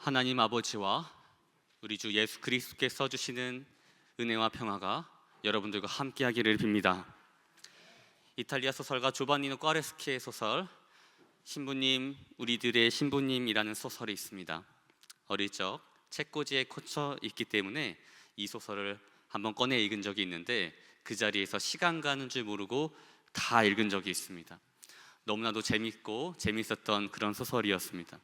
하나님 아버지와 우리 주 예수 그리스도께서 주시는 은혜와 평화가 여러분들과 함께하기를 빕니다. 이탈리아 소설가 조바니노 꽈레스키의 소설 신부님 우리들의 신부님이라는 소설이 있습니다. 어릴 적 책꽂이에 꽂혀 있기 때문에 이 소설을 한번 꺼내 읽은 적이 있는데 그 자리에서 시간 가는 줄 모르고 다 읽은 적이 있습니다. 너무나도 재밌고 재밌었던 그런 소설이었습니다.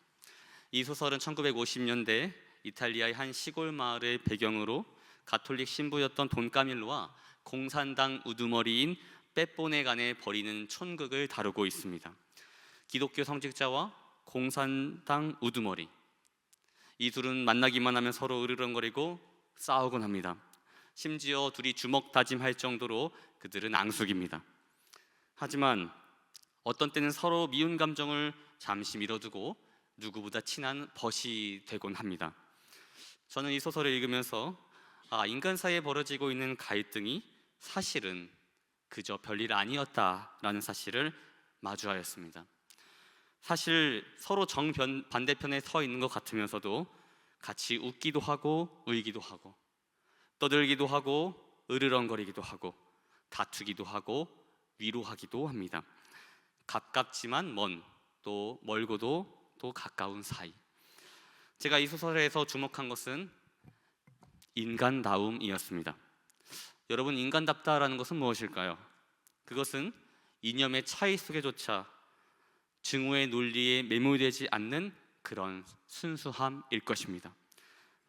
이 소설은 1950년대 이탈리아의 한 시골 마을을 배경으로 가톨릭 신부였던 돈 까밀로와 공산당 우두머리인 빼뽀네 간에 벌이는 촌극을 다루고 있습니다. 기독교 성직자와 공산당 우두머리, 이 둘은 만나기만 하면 서로 으르렁거리고 싸우곤 합니다. 심지어 둘이 주먹 다짐할 정도로 그들은 앙숙입니다. 하지만 어떤 때는 서로 미운 감정을 잠시 미뤄두고 누구보다 친한 벗이 되곤 합니다. 저는 이 소설을 읽으면서 인간 사이에 벌어지고 있는 갈등이 사실은 그저 별일 아니었다라는 사실을 마주하였습니다. 사실 서로 정반대편에 서 있는 것 같으면서도 같이 웃기도 하고 울기도 하고 떠들기도 하고 으르렁거리기도 하고 다투기도 하고 위로하기도 합니다. 가깝지만 먼, 또 멀고도 또 가까운 사이. 제가 이 소설에서 주목한 것은 인간다움이었습니다. 여러분, 인간답다라는 것은 무엇일까요? 그것은 이념의 차이 속에조차 증오의 논리에 매몰되지 않는 그런 순수함일 것입니다.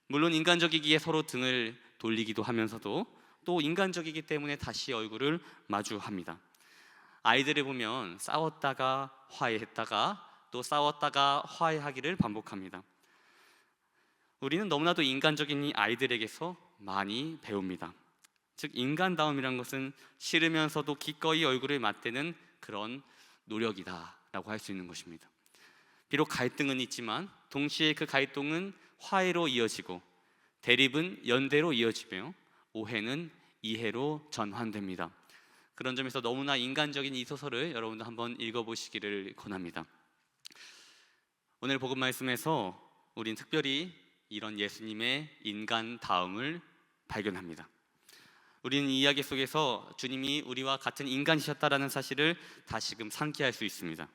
물론 인간적이기에 서로 등을 돌리기도 하면서도 또 인간적이기 때문에 다시 얼굴을 마주합니다. 아이들을 보면 싸웠다가 화해했다가 또 싸웠다가 화해하기를 반복합니다. 우리는 너무나도 인간적인 이 아이들에게서 많이 배웁니다. 즉, 인간다움이란 것은 싫으면서도 기꺼이 얼굴을 맞대는 그런 노력이다라고 할 수 있는 것입니다. 비록 갈등은 있지만 동시에 그 갈등은 화해로 이어지고 대립은 연대로 이어지며 오해는 이해로 전환됩니다. 그런 점에서 너무나 인간적인 이 소설을 여러분도 한번 읽어보시기를 권합니다. 오늘 복음 말씀에서 우린 특별히 이런 예수님의 인간다움을 발견합니다. 우리는 이 이야기 속에서 주님이 우리와 같은 인간이셨다라는 사실을 다시금 상기할 수 있습니다.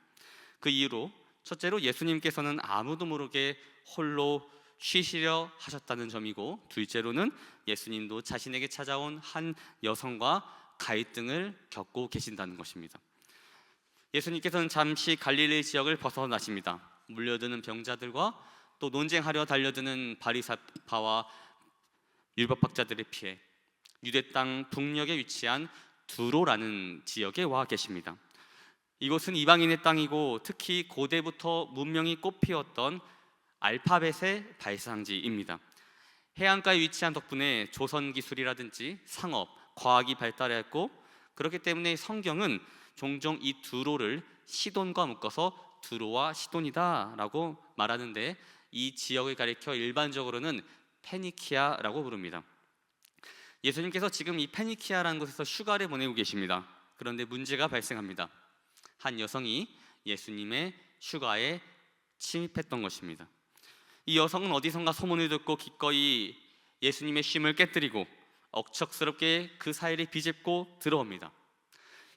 그 이유로 첫째로 예수님께서는 아무도 모르게 홀로 쉬시려 하셨다는 점이고, 둘째로는 예수님도 자신에게 찾아온 한 여성과 갈등을 겪고 계신다는 것입니다. 예수님께서는 잠시 갈릴리 지역을 벗어나십니다. 물려드는 병자들과 또 논쟁하려 달려드는 바리새파와 율법학자들을 피해 유대 땅 북녘에 위치한 두로라는 지역에 와 계십니다. 이곳은 이방인의 땅이고 특히 고대부터 문명이 꽃피웠던 알파벳의 발상지입니다. 해안가에 위치한 덕분에 조선 기술이라든지 상업, 과학이 발달했고, 그렇기 때문에 성경은 종종 이 두로를 시돈과 묶어서 두로와 시돈이다 라고 말하는데, 이 지역을 가리켜 일반적으로는 페니키아라고 부릅니다. 예수님께서 지금 이 페니키아라는 곳에서 휴가를 보내고 계십니다. 그런데 문제가 발생합니다. 한 여성이 예수님의 휴가에 침입했던 것입니다. 이 여성은 어디선가 소문을 듣고 기꺼이 예수님의 쉼을 깨뜨리고 억척스럽게 그 사이를 비집고 들어옵니다.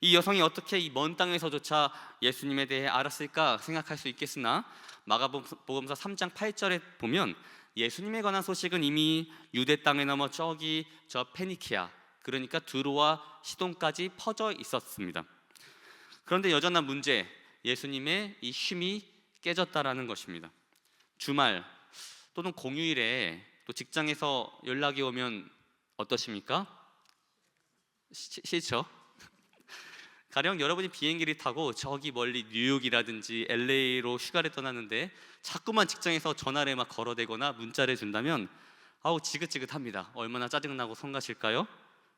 이 여성이 어떻게 이 먼 땅에서조차 예수님에 대해 알았을까 생각할 수 있겠으나 마가복음서 3장 8절에 보면 예수님에 관한 소식은 이미 유대 땅에 넘어 저기 저 페니키아, 그러니까 두로와 시돈까지 퍼져 있었습니다. 그런데 여전한 문제, 예수님의 이 쉼이 깨졌다라는 것입니다. 주말 또는 공휴일에 또 직장에서 연락이 오면 어떠십니까? 싫죠? 가령 여러분이 비행기를 타고 저기 멀리 뉴욕이라든지 LA로 휴가를 떠나는데 자꾸만 직장에서 전화를 막 걸어대거나 문자를 준다면 지긋지긋합니다. 얼마나 짜증나고 성가실까요?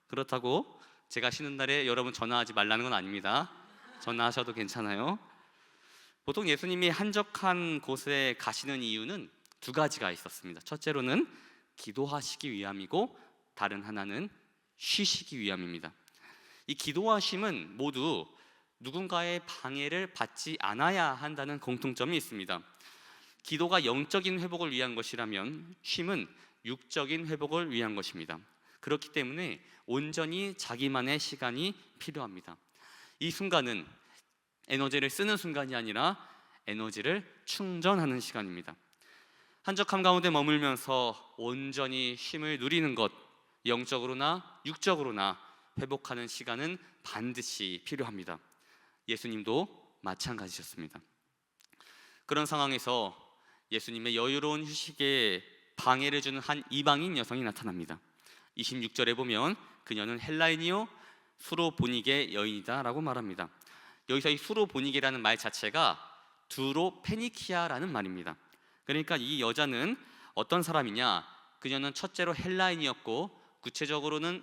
그렇다고 제가 쉬는 날에 여러분 전화하지 말라는 건 아닙니다. 전화하셔도 괜찮아요. 보통 예수님이 한적한 곳에 가시는 이유는 두 가지가 있었습니다. 첫째로는 기도하시기 위함이고, 다른 하나는 쉬시기 위함입니다. 이 기도와 쉼은 모두 누군가의 방해를 받지 않아야 한다는 공통점이 있습니다. 기도가 영적인 회복을 위한 것이라면 쉼은 육적인 회복을 위한 것입니다. 그렇기 때문에 온전히 자기만의 시간이 필요합니다. 이 순간은 에너지를 쓰는 순간이 아니라 에너지를 충전하는 시간입니다. 한적함 가운데 머물면서 온전히 쉼을 누리는 것, 영적으로나 육적으로나 회복하는 시간은 반드시 필요합니다. 예수님도 마찬가지셨습니다. 그런 상황에서 예수님의 여유로운 휴식에 방해를 주는 한 이방인 여성이 나타납니다. 26절에 보면 그녀는 헬라인이요 수로보니게 여인이다 라고 말합니다. 여기서 이 수로보니게라는 말 자체가 두로페니키아라는 말입니다. 그러니까 이 여자는 어떤 사람이냐? 그녀는 첫째로 헬라인이었고 구체적으로는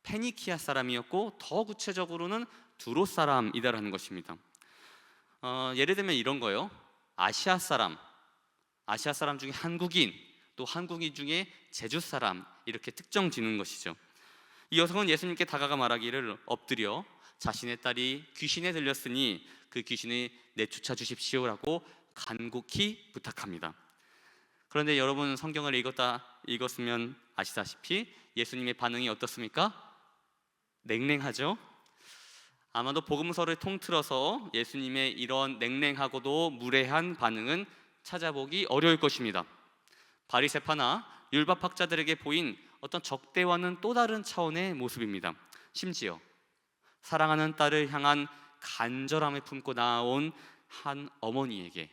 페니키아 사람이었고 더 구체적으로는 두로 사람이다라는 것입니다. 예를 들면 이런 거요. 아시아 사람 중에 한국인, 또 한국인 중에 제주 사람, 이렇게 특정 짓는 것이죠. 이 여성은 예수님께 다가가 말하기를 엎드려 자신의 딸이 귀신에 들렸으니 그 귀신을 내쫓아 주십시오라고 간곡히 부탁합니다. 그런데 여러분 성경을 읽었으면 아시다시피 예수님의 반응이 어떻습니까? 냉랭하죠. 아마도 복음서를 통틀어서 예수님의 이런 냉랭하고도 무례한 반응은 찾아보기 어려울 것입니다. 바리새파나 율법학자들에게 보인 어떤 적대와는 또 다른 차원의 모습입니다. 심지어 사랑하는 딸을 향한 간절함을 품고 나온 한 어머니에게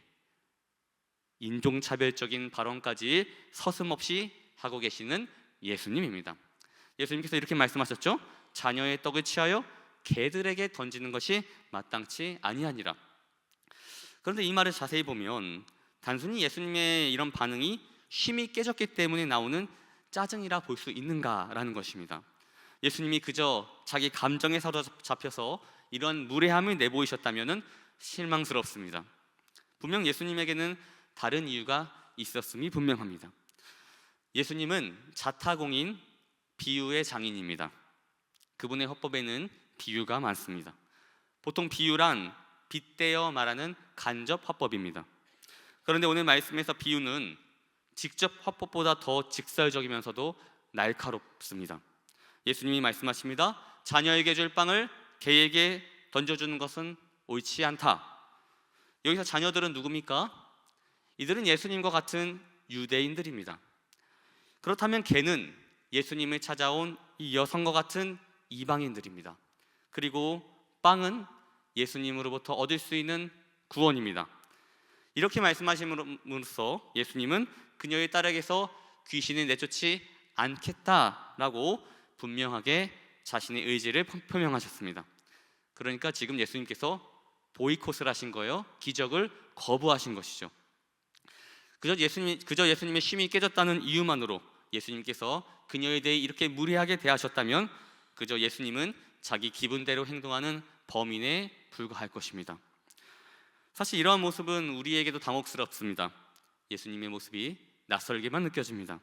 인종차별적인 발언까지 서슴없이 하고 계시는 예수님입니다. 예수님께서 이렇게 말씀하셨죠. 자녀의 떡을 취하여 개들에게 던지는 것이 마땅치 아니하니라. 그런데 이 말을 자세히 보면 단순히 예수님의 이런 반응이 쉼이 깨졌기 때문에 나오는 짜증이라 볼 수 있는가라는 것입니다. 예수님이 그저 자기 감정에 사로잡혀서 이런 무례함을 내보이셨다면 실망스럽습니다. 분명 예수님에게는 다른 이유가 있었음이 분명합니다. 예수님은 자타공인 비유의 장인입니다. 그분의 화법에는 비유가 많습니다. 보통 비유란 빗대어 말하는 간접 화법입니다. 그런데 오늘 말씀에서 비유는 직접 화법보다 더 직설적이면서도 날카롭습니다. 예수님이 말씀하십니다. 자녀에게 줄 빵을 개에게 던져주는 것은 옳지 않다. 여기서 자녀들은 누굽니까? 이들은 예수님과 같은 유대인들입니다. 그렇다면 개는 예수님을 찾아온 이 여성과 같은 이방인들입니다. 그리고 빵은 예수님으로부터 얻을 수 있는 구원입니다. 이렇게 말씀하심으로써 예수님은 그녀의 딸에게서 귀신을 내쫓지 않겠다라고 분명하게 자신의 의지를 표명하셨습니다. 그러니까 지금 예수님께서 보이콧을 하신 거예요. 기적을 거부하신 것이죠. 그저 예수님의 쉼이 깨졌다는 이유만으로 예수님께서 그녀에 대해 이렇게 무례하게 대하셨다면 그저 예수님은 자기 기분대로 행동하는 범인에 불과할 것입니다. 사실 이러한 모습은 우리에게도 당혹스럽습니다. 예수님의 모습이 낯설게만 느껴집니다.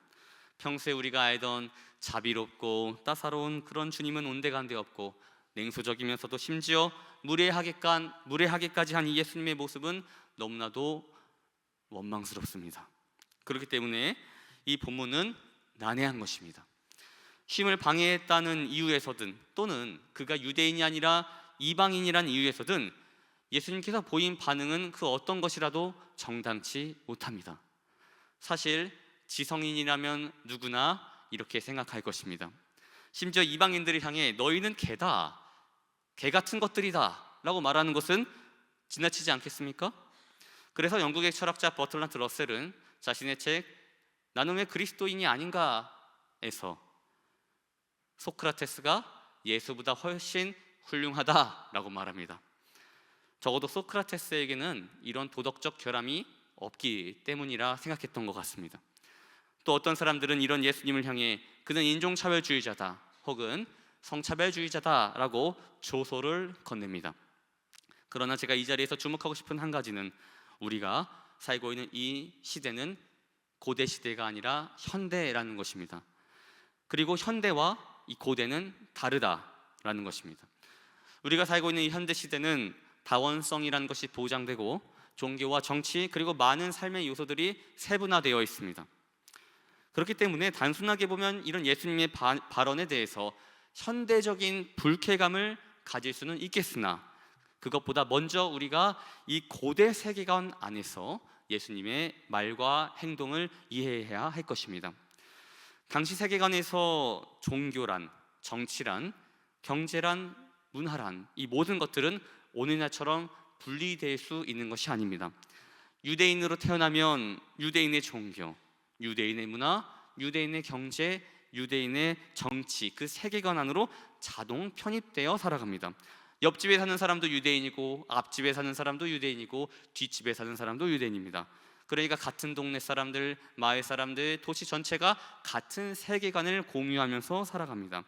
평소에 우리가 알던 자비롭고 따사로운 그런 주님은 온데간데 없고 냉소적이면서도 심지어 무례하게까지 한 이 예수님의 모습은 너무나도 원망스럽습니다. 그렇기 때문에 이 본문은 난해한 것입니다. 쉼을 방해했다는 이유에서든 또는 그가 유대인이 아니라 이방인이란 이유에서든 예수님께서 보인 반응은 그 어떤 것이라도 정당치 못합니다. 사실 지성인이라면 누구나 이렇게 생각할 것입니다. 심지어 이방인들을 향해 너희는 개다, 개 같은 것들이다 라고 말하는 것은 지나치지 않겠습니까? 그래서 영국의 철학자 버틀란트 러셀은 자신의 책 나는 왜 그리스도인이 아닌가에서 소크라테스가 예수보다 훨씬 훌륭하다라고 말합니다. 적어도 소크라테스에게는 이런 도덕적 결함이 없기 때문이라 생각했던 것 같습니다. 또 어떤 사람들은 이런 예수님을 향해 그는 인종차별주의자다 혹은 성차별주의자다라고 조소를 건넵니다. 그러나 제가 이 자리에서 주목하고 싶은 한 가지는 우리가 살고 있는 이 시대는 고대 시대가 아니라 현대라는 것입니다. 그리고 현대와 이 고대는 다르다라는 것입니다. 우리가 살고 있는 이 현대 시대는 다원성이라는 것이 보장되고 종교와 정치 그리고 많은 삶의 요소들이 세분화되어 있습니다. 그렇기 때문에 단순하게 보면 이런 예수님의 발언에 대해서 현대적인 불쾌감을 가질 수는 있겠으나 그것보다 먼저 우리가 이 고대 세계관 안에서 예수님의 말과 행동을 이해해야 할 것입니다. 당시 세계관에서 종교란, 정치란, 경제란, 문화란 이 모든 것들은 오늘날처럼 분리될 수 있는 것이 아닙니다. 유대인으로 태어나면 유대인의 종교, 유대인의 문화, 유대인의 경제, 유대인의 정치 그 세계관 안으로 자동 편입되어 살아갑니다. 옆집에 사는 사람도 유대인이고 앞집에 사는 사람도 유대인이고 뒷집에 사는 사람도 유대인입니다. 그러니까 같은 동네 사람들, 마을 사람들, 도시 전체가 같은 세계관을 공유하면서 살아갑니다.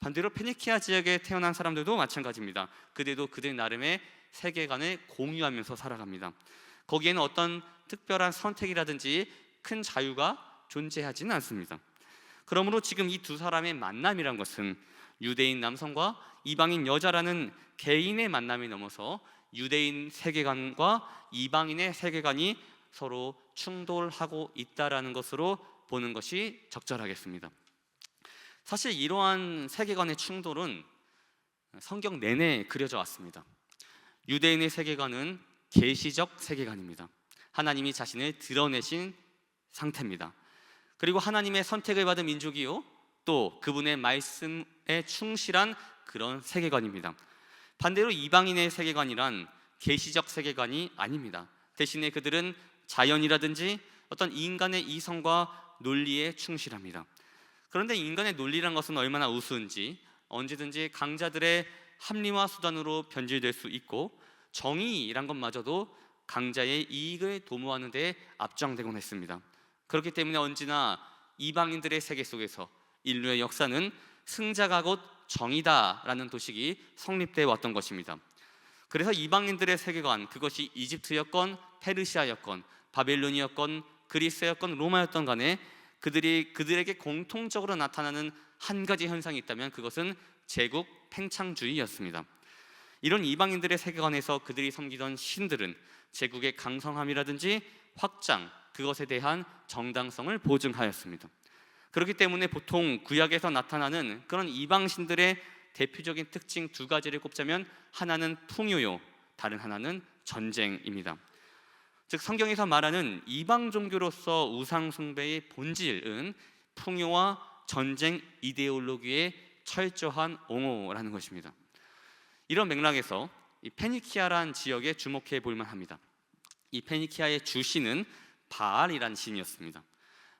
반대로 페니키아 지역에 태어난 사람들도 마찬가지입니다. 그들도 그들 나름의 세계관을 공유하면서 살아갑니다. 거기에는 어떤 특별한 선택이라든지 큰 자유가 존재하지는 않습니다. 그러므로 지금 이 두 사람의 만남이란 것은 유대인 남성과 이방인 여자라는 개인의 만남이 넘어서 유대인 세계관과 이방인의 세계관이 서로 충돌하고 있다라는 것으로 보는 것이 적절하겠습니다. 사실 이러한 세계관의 충돌은 성경 내내 그려져 왔습니다. 유대인의 세계관은 계시적 세계관입니다. 하나님이 자신을 드러내신 상태입니다. 그리고 하나님의 선택을 받은 민족이요 또 그분의 말씀에 충실한 그런 세계관입니다. 반대로 이방인의 세계관이란 계시적 세계관이 아닙니다. 대신에 그들은 자연이라든지 어떤 인간의 이성과 논리에 충실합니다. 그런데 인간의 논리란 것은 얼마나 우스운지 언제든지 강자들의 합리화 수단으로 변질될 수 있고 정의란 것마저도 강자의 이익을 도모하는 데 앞장되곤 했습니다. 그렇기 때문에 언제나 이방인들의 세계 속에서 인류의 역사는 승자가 곧 정의다라는 도식이 성립되어 왔던 것입니다. 그래서 이방인들의 세계관, 그것이 이집트였건 페르시아였건 바벨론이었건 그리스였건 로마였던 간에 그들에게 공통적으로 나타나는 한 가지 현상이 있다면 그것은 제국 팽창주의였습니다. 이런 이방인들의 세계관에서 그들이 섬기던 신들은 제국의 강성함이라든지 확장, 그것에 대한 정당성을 보증하였습니다. 그렇기 때문에 보통 구약에서 나타나는 그런 이방신들의 대표적인 특징 두 가지를 꼽자면 하나는 풍요요, 다른 하나는 전쟁입니다. 즉 성경에서 말하는 이방 종교로서 우상 숭배의 본질은 풍요와 전쟁 이데올로기의 철저한 옹호라는 것입니다. 이런 맥락에서 이 페니키아란 지역에 주목해 볼 만합니다. 이 페니키아의 주신은 바알이란 신이었습니다.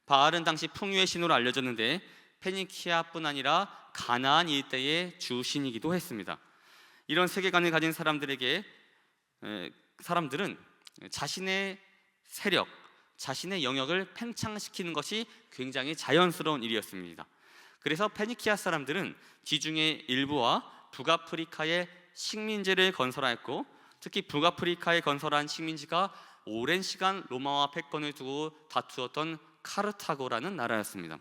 바알은 당시 풍요의 신으로 알려졌는데 페니키아뿐 아니라 가나안 일대의 주신이기도 했습니다. 이런 세계관을 가진 사람들은 자신의 세력, 자신의 영역을 팽창시키는 것이 굉장히 자연스러운 일이었습니다. 그래서 페니키아 사람들은 지중해 일부와 북아프리카에 식민지를 건설하였고 특히 북아프리카에 건설한 식민지가 오랜 시간 로마와 패권을 두고 다투었던 카르타고라는 나라였습니다.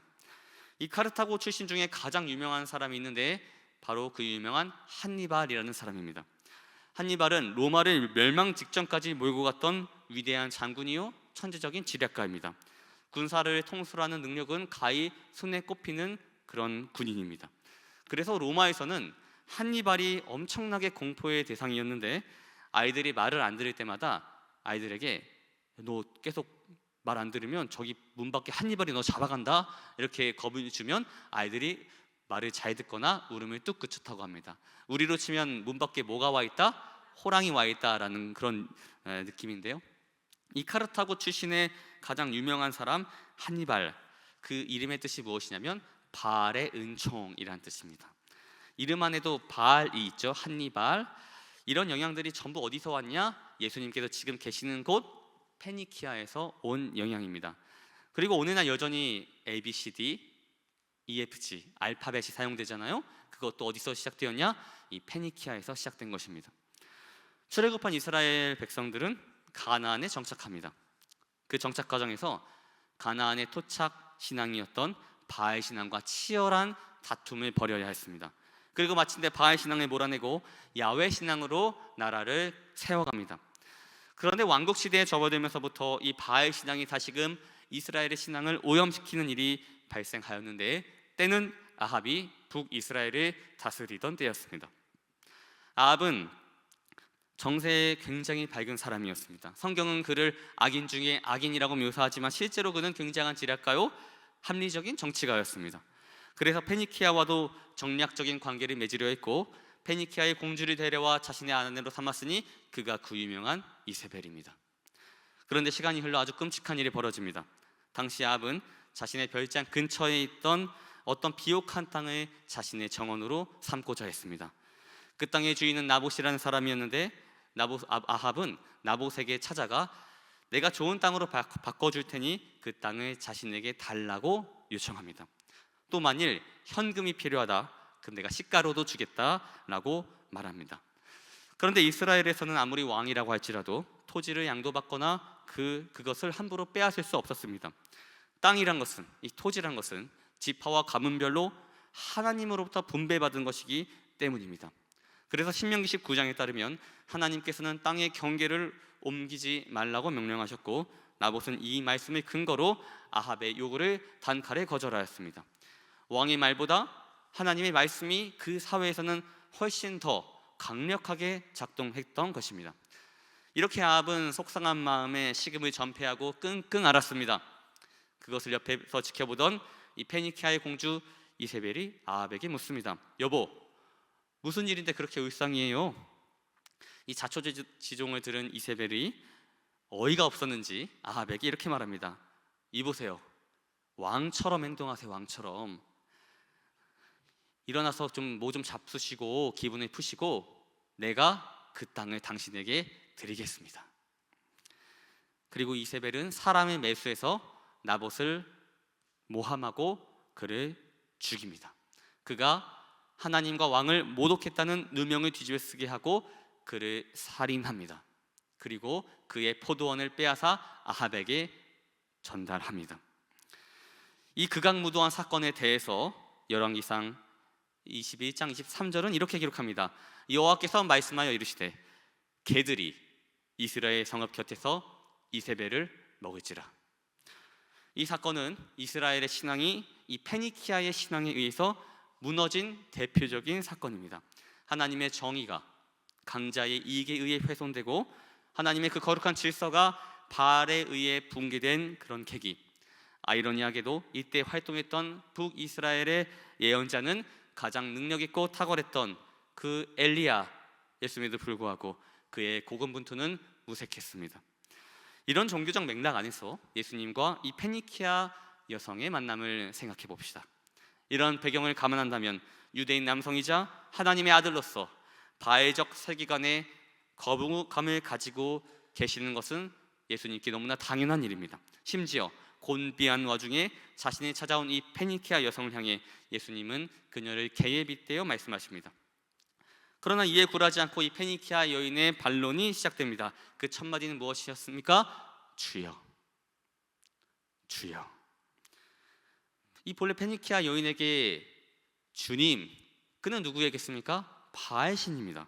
이 카르타고 출신 중에 가장 유명한 사람이 있는데 바로 그 유명한 한니발이라는 사람입니다. 한니발은 로마를 멸망 직전까지 몰고 갔던 위대한 장군이요 천재적인 지략가입니다. 군사를 통솔하는 능력은 가히 손에 꼽히는 그런 군인입니다. 그래서 로마에서는 한니발이 엄청나게 공포의 대상이었는데 아이들이 말을 안 들을 때마다 아이들에게 너 계속 말 안 들으면 저기 문 밖에 한니발이 너 잡아간다 이렇게 겁을 주면 아이들이 말을 잘 듣거나 울음을 뚝 그쳤다고 합니다. 우리로 치면 문 밖에 뭐가 와 있다? 호랑이 와 있다라는 그런 느낌인데요. 이 카르타고 출신의 가장 유명한 사람 한니발, 그 이름의 뜻이 무엇이냐면 바알의 은총이라는 뜻입니다. 이름 안에도 바알이 있죠. 한니발. 이런 영향들이 전부 어디서 왔냐? 예수님께서 지금 계시는 곳 페니키아에서 온 영향입니다. 그리고 오늘날 여전히 ABCD, EFG 알파벳이 사용되잖아요. 그것도 어디서 시작되었냐? 이 페니키아에서 시작된 것입니다. 출애굽한 이스라엘 백성들은 가나안에 정착합니다. 그 정착 과정에서 가나안의 토착 신앙이었던 바알 신앙과 치열한 다툼을 벌여야 했습니다. 그리고 마침내 바알 신앙을 몰아내고 야훼 신앙으로 나라를 세워갑니다. 그런데 왕국 시대에 접어들면서부터 이 바알 신앙이 다시금 이스라엘의 신앙을 오염시키는 일이 발생하였는데, 때는 아합이 북이스라엘을 다스리던 때였습니다. 아합은 정세에 굉장히 밝은 사람이었습니다. 성경은 그를 악인 중에 악인이라고 묘사하지만 실제로 그는 굉장한 지략가요, 합리적인 정치가였습니다. 그래서 페니키아와도 정략적인 관계를 맺으려 했고, 페니키아의 공주를 데려와 자신의 아내로 삼았으니 그가 그 유명한 이세벨입니다. 그런데 시간이 흘러 아주 끔찍한 일이 벌어집니다. 당시 아합은 자신의 별장 근처에 있던 어떤 비옥한 땅을 자신의 정원으로 삼고자 했습니다. 그 땅의 주인은 나봇이라는 사람이었는데, 아합은 나봇에게 찾아가 내가 좋은 땅으로 바꿔줄 테니 그 땅을 자신에게 달라고 요청합니다. 또 만일 현금이 필요하다, 그럼 내가 시가로도 주겠다라고 말합니다. 그런데 이스라엘에서는 아무리 왕이라고 할지라도 토지를 양도받거나 그것을 함부로 빼앗을 수 없었습니다. 땅이란 것은, 이 토지란 것은 지파와 가문별로 하나님으로부터 분배받은 것이기 때문입니다. 그래서 신명기 19장에 따르면 하나님께서는 땅의 경계를 옮기지 말라고 명령하셨고, 나봇은 이 말씀을 근거로 아합의 요구를 단칼에 거절하였습니다. 왕의 말보다 하나님의 말씀이 그 사회에서는 훨씬 더 강력하게 작동했던 것입니다. 이렇게 아합은 속상한 마음에 식음을 전폐하고 끙끙 앓았습니다. 그것을 옆에서 지켜보던 이 페니키아의 공주 이세벨이 아합에게 묻습니다. 여보, 무슨 일인데 그렇게 울상이에요? 이 자초지종을 들은 이세벨이 어이가 없었는지 아합에게 이렇게 말합니다. 이보세요, 왕처럼 행동하세요. 왕처럼 일어나서 좀 뭐 좀 잡수시고 기분을 푸시고 내가 그 땅을 당신에게 드리겠습니다. 그리고 이세벨은 사람을 매수해서 나봇을 모함하고 그를 죽입니다. 그가 하나님과 왕을 모독했다는 누명을 뒤집어 쓰게 하고 그를 살인합니다. 그리고 그의 포도원을 빼앗아 아합에게 전달합니다. 이 극악무도한 사건에 대해서 열왕기상 21장 23절은 이렇게 기록합니다. 여호와께서 말씀하여 이르시되 개들이 이스라엘 성읍 곁에서 이세벨을 먹을지라. 이 사건은 이스라엘의 신앙이 이 페니키아의 신앙에 의해서 무너진 대표적인 사건입니다. 하나님의 정의가 강자의 이익에 의해 훼손되고 하나님의 그 거룩한 질서가 바알에 의해 붕괴된 그런 계기. 아이러니하게도 이때 활동했던 북이스라엘의 예언자는 가장 능력 있고 탁월했던 그 엘리야였음에도 불구하고 그의 고군분투는 무색했습니다. 이런 종교적 맥락 안에서 예수님과 이 페니키아 여성의 만남을 생각해 봅시다. 이런 배경을 감안한다면 유대인 남성이자 하나님의 아들로서 바알적 세계관에 거부감을 가지고 계시는 것은 예수님께 너무나 당연한 일입니다. 심지어 곤비한 와중에 자신이 찾아온 이 페니키아 여성을 향해 예수님은 그녀를 개에 빗대어 말씀하십니다. 그러나 이에 굴하지 않고 이 페니키아 여인의 반론이 시작됩니다. 그 첫 마디는 무엇이었습니까? 주여, 주여. 이 본래 페니키아 여인에게 주님, 그는 누구에겠습니까? 바알신입니다.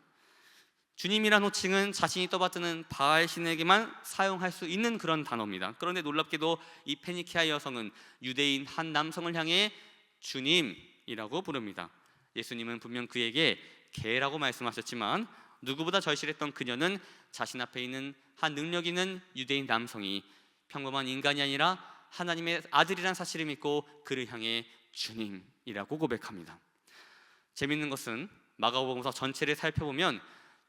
주님이란 호칭은 자신이 떠받드는 바알신에게만 사용할 수 있는 그런 단어입니다. 그런데 놀랍게도 이 페니키아 여성은 유대인 한 남성을 향해 주님이라고 부릅니다. 예수님은 분명 그에게 개라고 말씀하셨지만 누구보다 절실했던 그녀는 자신 앞에 있는 한 능력 있는 유대인 남성이 평범한 인간이 아니라 하나님의 아들이란 사실을 믿고 그를 향해 주님이라고 고백합니다. 재밌는 것은 마가복음서 전체를 살펴보면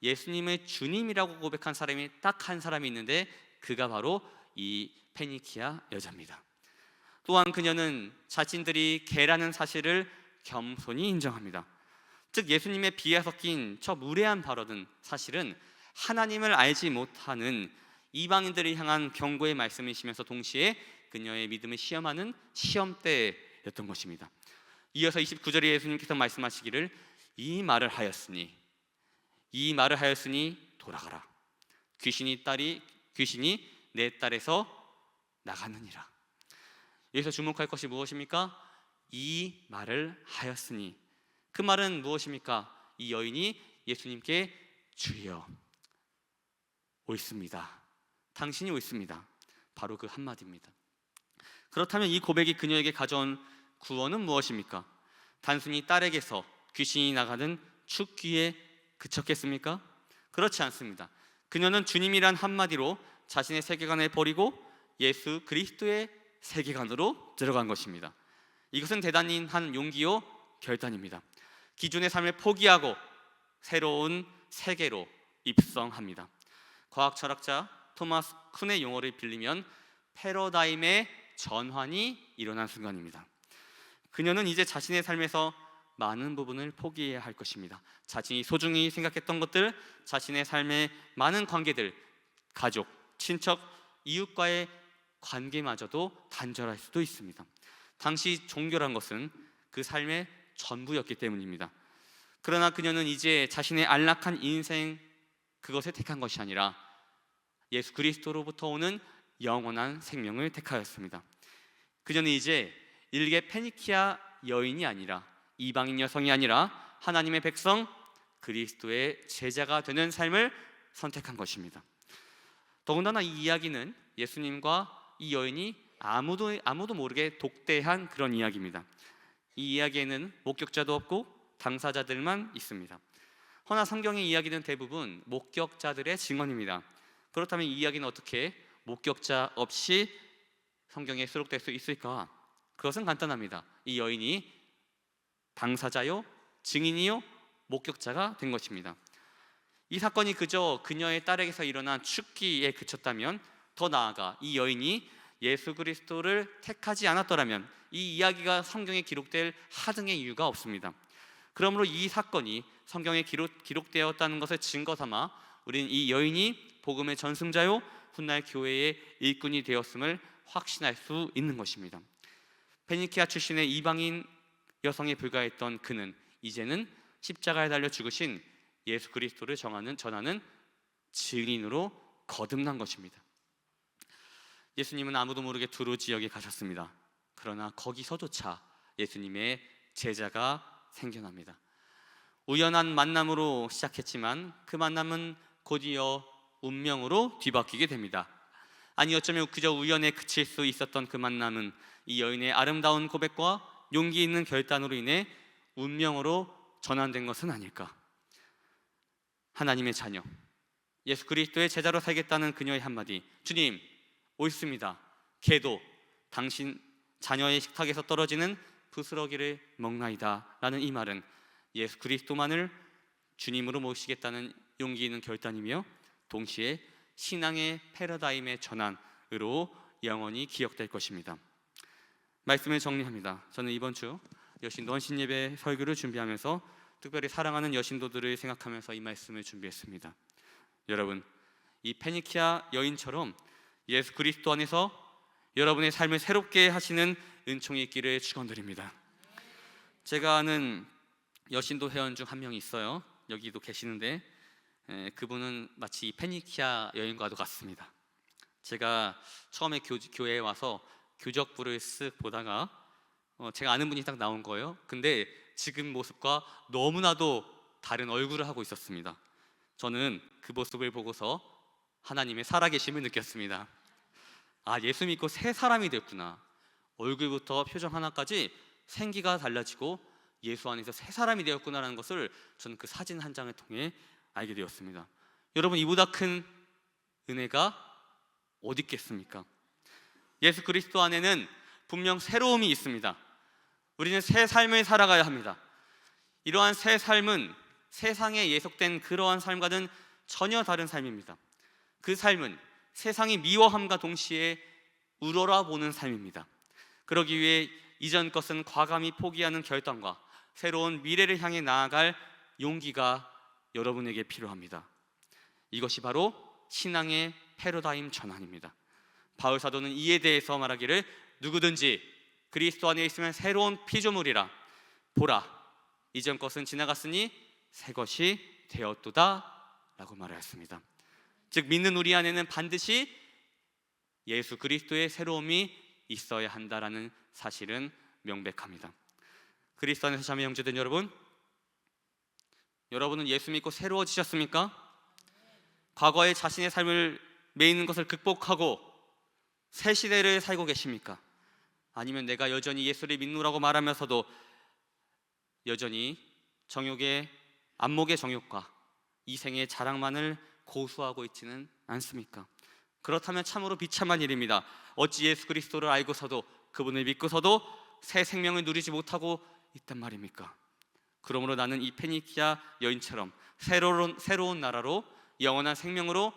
예수님의 주님이라고 고백한 사람이 딱 한 사람이 있는데 그가 바로 이 페니키아 여자입니다. 또한 그녀는 자신들이 개라는 사실을 겸손히 인정합니다. 즉 예수님의 비하 섞인 저 무례한 발언은 사실은 하나님을 알지 못하는 이방인들을 향한 경고의 말씀이시면서 동시에 그녀의 믿음을 시험하는 시험대였던 것입니다. 이어서 29절에 예수님께서 말씀하시기를 이 말을 하였으니 돌아가라. 귀신이 내 딸에서 나가느니라. 여기서 주목할 것이 무엇입니까? 이 말을 하였으니. 그 말은 무엇입니까? 이 여인이 예수님께 주여 옳습니다 당신이 옳습니다. 바로 그 한마디입니다. 그렇다면 이 고백이 그녀에게 가져온 구원은 무엇입니까? 단순히 딸에게서 귀신이 나가는 축기에 그쳤겠습니까? 그렇지 않습니다. 그녀는 주님이란 한마디로 자신의 세계관을 버리고 예수 그리스도의 세계관으로 들어간 것입니다. 이것은 대단히 한 용기요 결단입니다. 기존의 삶을 포기하고 새로운 세계로 입성합니다. 과학 철학자 토마스 쿤의 용어를 빌리면 패러다임의 전환이 일어난 순간입니다. 그녀는 이제 자신의 삶에서 많은 부분을 포기해야 할 것입니다. 자신이 소중히 생각했던 것들, 자신의 삶의 많은 관계들, 가족, 친척, 이웃과의 관계마저도 단절할 수도 있습니다. 당시 종교란 것은 그 삶의 전부였기 때문입니다. 그러나 그녀는 이제 자신의 안락한 인생 그것을 택한 것이 아니라 예수 그리스도로부터 오는 영원한 생명을 택하였습니다. 그녀는 이제 일개 페니키아 여인이 아니라 이방인 여성이 아니라 하나님의 백성 그리스도의 제자가 되는 삶을 선택한 것입니다. 더군다나 이 이야기는 예수님과 이 여인이 아무도 모르게 독대한 그런 이야기입니다. 이 이야기에는 목격자도 없고 당사자들만 있습니다. 허나 성경의 이야기는 대부분 목격자들의 증언입니다. 그렇다면 이 이야기는 어떻게 목격자 없이 성경에 수록될 수 있을까? 그것은 간단합니다. 이 여인이 당사자요, 증인이요, 목격자가 된 것입니다. 이 사건이 그저 그녀의 딸에게서 일어난 축기에 그쳤다면, 더 나아가 이 여인이 예수 그리스도를 택하지 않았더라면 이 이야기가 성경에 기록될 하등의 이유가 없습니다. 그러므로 이 사건이 성경에 기록되었다는 것을 증거 삼아 우리는 이 여인이 복음의 전승자요 훗날 교회의 일꾼이 되었음을 확신할 수 있는 것입니다. 페니키아 출신의 이방인 여성에 불과했던 그는 이제는 십자가에 달려 죽으신 예수 그리스도를 전하는 증인으로 거듭난 것입니다. 예수님은 아무도 모르게 두로 지역에 가셨습니다. 그러나 거기서조차 예수님의 제자가 생겨납니다. 우연한 만남으로 시작했지만 그 만남은 곧이어 운명으로 뒤바뀌게 됩니다. 아니 어쩌면 그저 우연에 그칠 수 있었던 그 만남은 이 여인의 아름다운 고백과 용기 있는 결단으로 인해 운명으로 전환된 것은 아닐까. 하나님의 자녀, 예수 그리스도의 제자로 살겠다는 그녀의 한마디, 주님 옳습니다. 개도 당신 자녀의 식탁에서 떨어지는 부스러기를 먹나이다 라는 이 말은 예수 그리스도만을 주님으로 모시겠다는 용기 있는 결단이며 동시에 신앙의 패러다임의 전환으로 영원히 기억될 것입니다. 말씀을 정리합니다. 저는 이번 주 여신도 헌신 예배 설교를 준비하면서 특별히 사랑하는 여신도들을 생각하면서 이 말씀을 준비했습니다. 여러분, 이 페니키아 여인처럼 예수 그리스도 안에서 여러분의 삶을 새롭게 하시는 은총이 있기를 축원드립니다. 제가 아는 여신도 회원 중 한 명이 있어요. 여기도 계시는데 그분은 마치 페니키아 여인과도 같습니다. 제가 처음에 교회에 와서 교적부를 쓱 보다가 제가 아는 분이 딱 나온 거예요. 근데 지금 모습과 너무나도 다른 얼굴을 하고 있었습니다. 저는 그 모습을 보고서 하나님의 살아계심을 느꼈습니다. 아, 예수 믿고 새 사람이 됐구나. 얼굴부터 표정 하나까지 생기가 달라지고 예수 안에서 새 사람이 되었구나라는 것을 저는 그 사진 한 장을 통해 알게 되었습니다. 여러분, 이보다 큰 은혜가 어디 있겠습니까? 예수 그리스도 안에는 분명 새로움이 있습니다. 우리는 새 삶을 살아가야 합니다. 이러한 새 삶은 세상에 예속된 그러한 삶과는 전혀 다른 삶입니다. 그 삶은 세상이 미워함과 동시에 우러러보는 삶입니다. 그러기 위해 이전 것은 과감히 포기하는 결단과 새로운 미래를 향해 나아갈 용기가 여러분에게 필요합니다. 이것이 바로 신앙의 패러다임 전환입니다. 바울 사도는 이에 대해서 말하기를 누구든지 그리스도 안에 있으면 새로운 피조물이라. 보라, 이전 것은 지나갔으니 새 것이 되었도다 라고 말하였습니다. 즉 믿는 우리 안에는 반드시 예수 그리스도의 새로움이 있어야 한다라는 사실은 명백합니다. 그리스도 안에서 자매 형제된 여러분은 예수 믿고 새로워지셨습니까? 과거의 자신의 삶을 매이는 것을 극복하고 새 시대를 살고 계십니까? 아니면 내가 여전히 예수를 믿노라고 말하면서도 여전히 정욕의 안목의 정욕과 이생의 자랑만을 고수하고 있지는 않습니까? 그렇다면 참으로 비참한 일입니다. 어찌 예수 그리스도를 알고서도 그분을 믿고서도 새 생명을 누리지 못하고 있단 말입니까? 그러므로 나는 이 페니키아 여인처럼 새로운 나라로 영원한 생명으로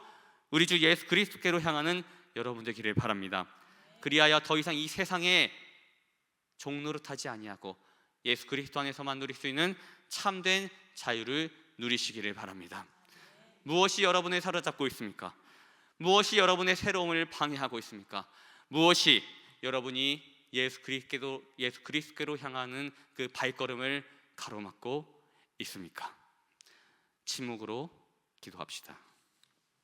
우리 주 예수 그리스도께로 향하는 여러분 되기를 바랍니다. 그리하여 더 이상 이 세상에 종노릇하지 아니하고 예수 그리스도 안에서만 누릴 수 있는 참된 자유를 누리시기를 바랍니다. 무엇이 여러분을 사로잡고 있습니까? 무엇이 여러분의 새로움을 방해하고 있습니까? 무엇이 여러분이 예수 그리스도께로 향하는 그 발걸음을 가로막고 있습니까? 침묵으로 기도합시다.